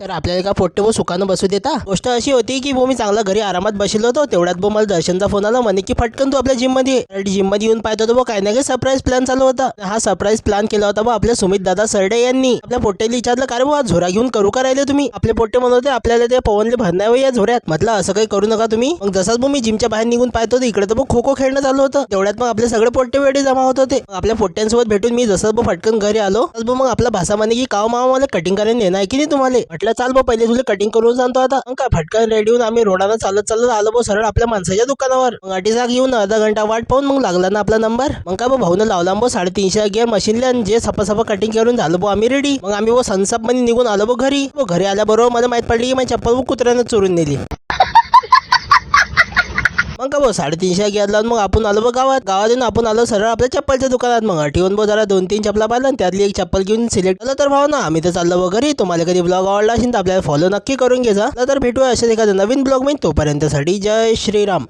तर आपल्याला का पोट्टे वो सुखानं बसू देता. गोष्ट अशी होती की मी चांगला घरी आरामात बसलो होतो. तेवढ्यात मला दर्शनचा फोन आला, म्हणे की फटकन तू आपल्या जिम मध्ये येऊन पाहत होतो काय नाही सरप्राईज प्लॅन चालू होता. हा सरप्राईज प्लॅन केला होता आपल्या सुमित दादा सरडे यांनी. आपल्या पोट्टेला विचारलं, का रे बुवा झोरा घेऊन करू का राहिले तुम्ही. आपले पोट्टे म्हणत होते आपल्याला ते पवनले भरणार या झोऱ्यात. म्हटलं असं काही करू नका तुम्ही. मग जसाच मी जिमच्या बाहेर निघून पाहत होतो, इकडे तर खो खो खेळणं चालू होतं. तेवढ्यात मग आपले सगळे पोट्टे वेळे जमा होत होते. आपल्या पोट्ट्यांसोबत भेटून मी जसं फटकन घरी आलो मग आपला भाषा म्हणे की काव मामा मला कटिंग करायला नेणार की नाही तुम्हाला. म्हटलं चाल पहिले तुला कटिंग करून सांगतो आता. मग काय फटकन रेडी होऊन आम्ही रोडानं चालत आलो सरळ आपल्या माणसाच्या दुकानावर. मग अटीसाक येऊन अर्धा घंटा वाट पाहून मग लागला ना आपला नंबर. मग काय भाऊन लावला 350 गिअर मशीनला आणि जे सपा कटिंग करून झालं आम्ही रेडी. मग आम्ही सनसप मध्ये निघून आलो घरी. घरी आल्याबरोबर मला माहित पडली की माझी चप्पल कुत्र्यानं चोरून नेली. मग का 350 गिअर लावून मग आपण आलो गावातून आपण आलो सरळ आपल्या चप्पलच्या दुकानात. मग हटीवून जरा 2-3 चप्पला पाहिलं, त्यातली एक चप्पल घेऊन सिलेक्ट केलं. तर भाऊ ना आम्ही तर चाललो घरी. तुम्हाला कधी ब्लॉग आवडला असेल तर आपल्याला फॉलो नक्की करून घ्यायचा. तर भेटूया अशाच एखाद्या नवीन ब्लॉग मध्ये. तोपर्यंतसाठी जय श्रीराम.